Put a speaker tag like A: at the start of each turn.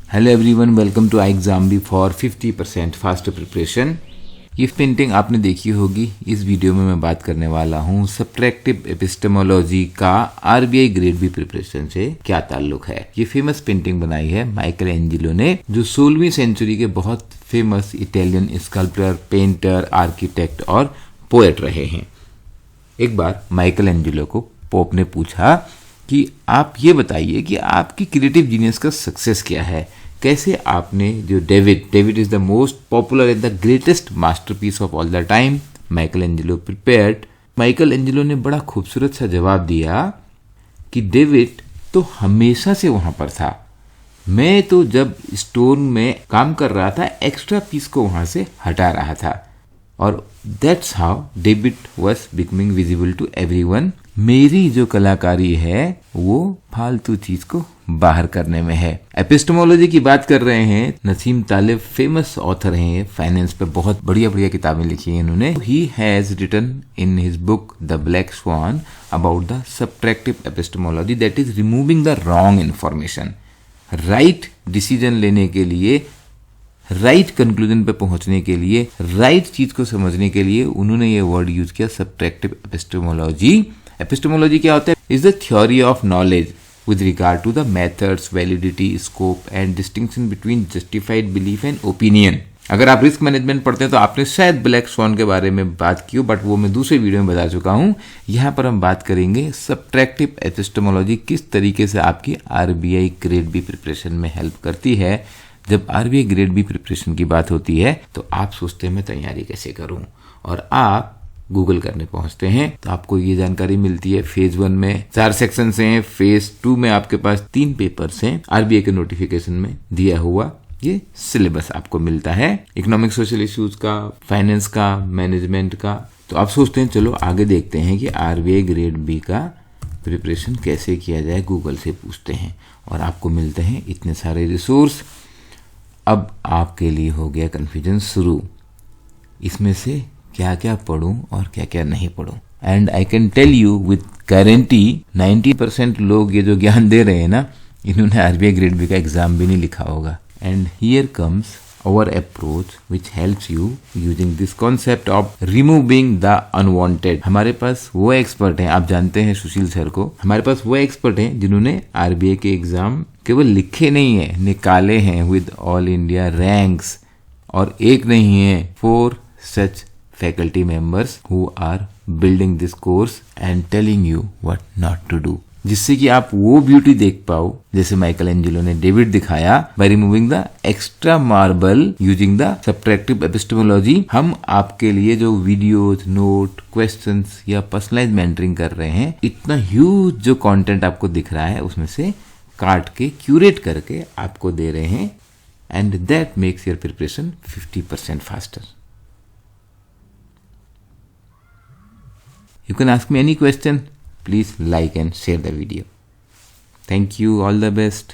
A: Hello everyone, welcome to iExamBee for 50% faster preparation. ये painting आपने देखी होगी। इस वीडियो में मैं बात करने वाला हूँ सब्ट्रैक्टिव एपिस्टेमोलॉजी का आरबीआई ग्रेड बी प्रिपरेशन से क्या ताल्लुक है। ये फेमस पेंटिंग बनाई है माइकल एंजेलो ने, जो 16वीं सेंचुरी के बहुत famous Italian sculptor, painter, architect और पोएट रहे हैं। एक बार माइकल एंजेलो को पोप ने पूछा कि आप ये बताइए कि आपकी क्रिएटिव जीनियस का सक्सेस क्या है। कैसे आपने जो David is the most popular and the greatest masterpiece of all the time, Michael Angelo prepared. Michael Angelo ने बड़ा खूबसूरत सा जवाब दिया कि डेविड तो हमेशा से वहां पर था। मैं तो जब स्टोन में काम कर रहा था, एक्स्ट्रा पीस को वहां से हटा रहा था, और that's how David was becoming visible to everyone. मेरी जो कलाकारी है वो फालतू चीज को बाहर करने में है। एपिस्टेमोलॉजी की बात कर रहे हैं। नसीम तालिब फेमस ऑथर हैं, फाइनेंस पे बहुत बढ़िया बढ़िया किताबें लिखी हैं इन्होंने। He has written in his book the black swan about the subtractive epistemology, that is removing the wrong information. Right decision लेने के लिए, राइट कंक्लूजन पे पहुंचने के लिए, राइट चीज को समझने के लिए उन्होंने ये वर्ड यूज किया, सब्ट्रैक्टिव एपिस्टेमोलॉजी। एपिस्टेमोलॉजी क्या होता है? Is the theory of knowledge with regard to the methods, validity, scope and distinction between justified belief and opinion। अगर आप रिस्क मैनेजमेंट पढ़ते हैं तो आपने शायद ब्लैक स्वॉन के बारे में बात की हो, बट वो मैं दूसरे वीडियो में बता चुका हूं। यहां पर हम बात करेंगे सब्ट्रैक्टिव एपिस्टेमोलॉजी किस तरीके से आपकी आरबीआई ग्रेड बी प्रिपरेशन में हेल्प करती है। जब आरबीआई ग्रेड बी प्रिपरेशन की बात होती है तो आप सोचते हैं मैं तैयारी कैसे करूं, और आप गूगल करने पहुंचते हैं तो आपको ये जानकारी मिलती है। फेज 1 में 4 सेक्शन हैं, फेज 2 में आपके पास 3 पेपर्स हैं। आरबीआई के नोटिफिकेशन में दिया हुआ ये सिलेबस आपको मिलता है, इकोनॉमिक सोशल इश्यूज का, फाइनेंस का, मैनेजमेंट का। तो आप सोचते हैं चलो आगे देखते हैं कि आरबीआई ग्रेड बी का प्रिपरेशन कैसे किया जाए। गूगल से पूछते हैं और आपको मिलते हैं इतने सारे रिसोर्स। अब आपके लिए हो गया कंफ्यूजन शुरू, इसमें से क्या क्या पढ़ूं और क्या क्या नहीं पढ़ूं। And I can tell you with guarantee 90% लोग ये जो ज्ञान दे रहे हैं ना, इन्होंने आरबीआई ग्रेड बी का एग्जाम भी नहीं लिखा होगा। And here comes our approach which helps you using this concept of removing the unwanted. हमारे पास वो एक्सपर्ट हैं, आप जानते हैं सुशील सर को। हमारे पास वो एक्सपर्ट हैं जिन्होंने आरबीआई के एग्जाम केवल लिखे नहीं है, निकाले हैं विद ऑल इंडिया रैंक्स। और एक नहीं है, 4 सच faculty members who are building this course and telling you what not to do, जिससे कि आप वो ब्यूटी देख पाओ जैसे माइकल एंजेलो ने डेविड दिखाया। by removing the extra marble using the subtractive epistemology, हम आपके लिए जो वीडियोज, नोट, क्वेश्चंस या पर्सनलाइज मेंटरिंग कर रहे हैं, इतना ह्यूज जो कंटेंट आपको दिख रहा है उसमें से काट के क्यूरेट करके आपको दे रहे हैं। And that makes your preparation 50% faster. You can ask me any question. Please like and share the video. Thank you. All the best.